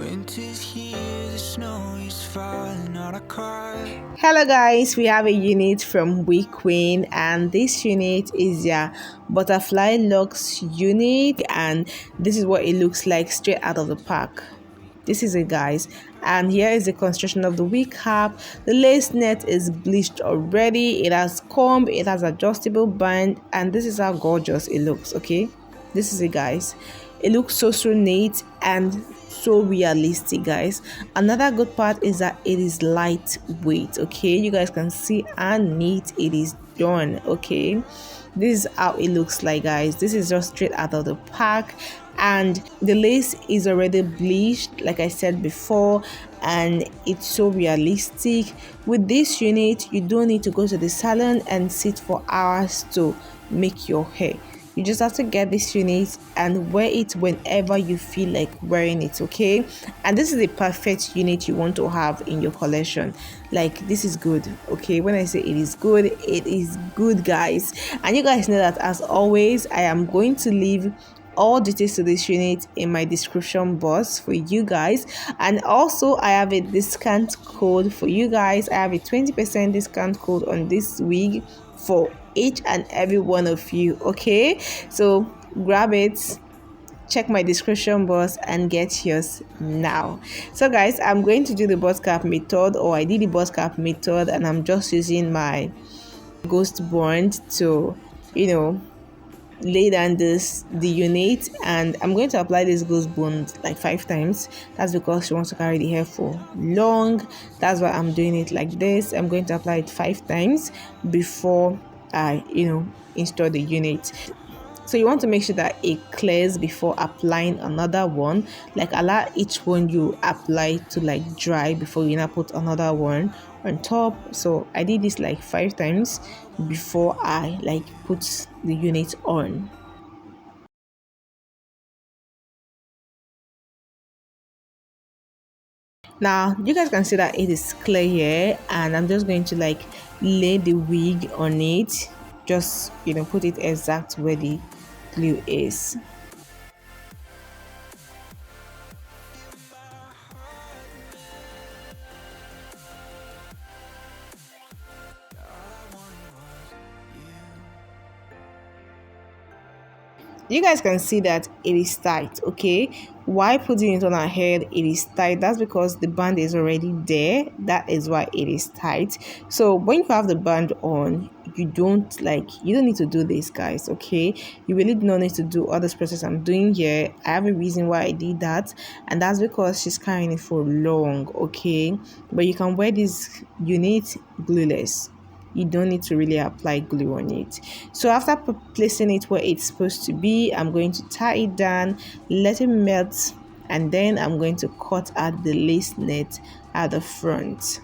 Winter's here, the snow is falling, not a cry. Hello guys, we have a unit from Wequeen and this unit is their Butterfly Locs unit, and this is what it looks like straight out of the pack. This is it guys, and here is the construction of the wig cap. The lace net is bleached already, it has comb, it has adjustable band, and this is how gorgeous it looks. Okay, this is it guys. It looks so neat and so realistic guys. Another good part is that it is lightweight. Okay, you guys can see how neat it is done. Okay, this is how it looks like guys. This is just straight out of the pack, and the lace is already bleached like I said before, and it's so realistic. With this unit you don't need to go to the salon and sit for hours to make your hair. You just have to get this unit and wear it whenever you feel like wearing it. Okay, and this is the perfect unit you want to have in your collection. Like, this is good. Okay, when I say it is good, it is good guys. And you guys know that as always I am going to leave all details to this unit in my description box for you guys, and also I have a discount code for you guys. I have a 20% discount code on this wig for each and every one of you. Okay, so grab it, check my description box and get yours now. So guys, I'm going to do the buzz cap method, or I did the buzz cap method, and I'm just using my ghost bond to lay down the unit, and I'm going to apply this ghost bond like 5 times. That's because she wants to carry the hair for long. That's why I'm doing it like this. I'm going to apply it 5 times before I install the unit. So you want to make sure that it clears before applying another one. Like, allow each one you apply to like dry before you now put another one on top. So I did this like 5 times before I like put the unit on. Now you guys can see that it is clear here, and I'm just going to like lay the wig on it. Just put it exact where the glue is. You guys can see that it is tight. Okay, why putting it on our head it is tight? That's because the band is already there. That is why it is tight. So when you have the band on, you don't need to do this guys. Okay, you really do not need to do all this process I'm doing here. I have a reason why I did that, and that's because she's carrying it for long. Okay, but you can wear this unit glueless. You don't need to really apply glue on it. So after placing it where it's supposed to be, I'm going to tie it down, let it melt, and then I'm going to cut out the lace net at the front.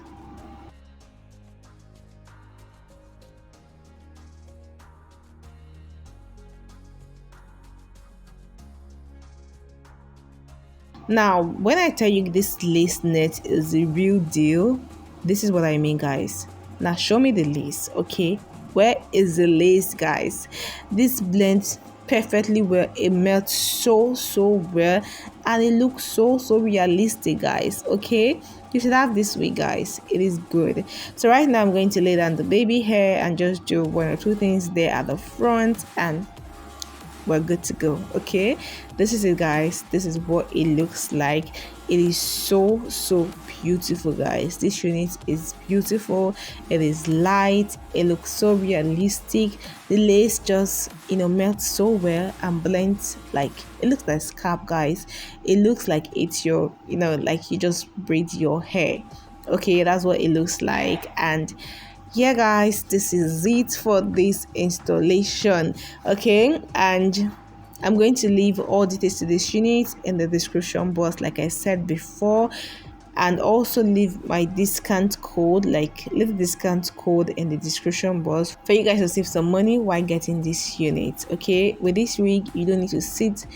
Now when I tell you this lace net is the real deal, this is what I mean guys. Now show me the lace. Okay, where is the lace guys? This blends perfectly well. It melts so well, and it looks so realistic guys. Okay, you should have this wig guys. It is good. So right now I'm going to lay down the baby hair and just do 1 or 2 things there at the front, and we're good to go. Okay, this is it guys. This is what it looks like. It is so beautiful guys. This unit is beautiful. It is light. It looks so realistic. The lace just melts so well and blends. Like, it looks like scalp guys. It looks like it's your like you just braid your hair. Okay, that's what it looks like. And yeah guys, this is it for this installation. Okay, and I'm going to leave all details to this unit in the description box like I said before, and also leave my discount code, leave the discount code in the description box for you guys to save some money while getting this unit. Okay, with this wig you don't need to sit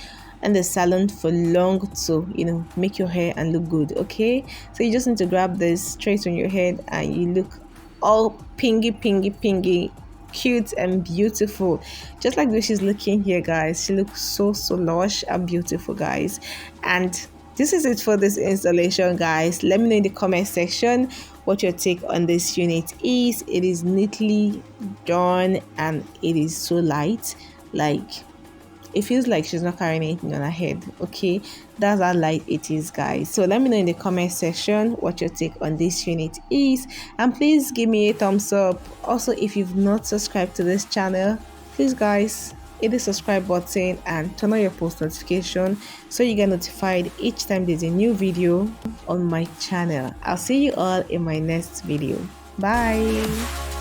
in the salon for long to make your hair and look good. Okay, so you just need to grab this straight on your head and you look all pingy, cute and beautiful, just like the way she's looking here guys. She looks so lush and beautiful guys. And This is it for this installation, guys. Let me know in the comment section what your take on this unit is. It is neatly done and it is so light, like it feels like she's not carrying anything on her head. Okay, that's how light it is, guys. So let me know in the comment section what your take on this unit is, and please give me a thumbs up. Also, if you've not subscribed to this channel, please guys hit the subscribe button and turn on your post notification so you get notified each time there's a new video on my channel. I'll see you all in my next video. Bye.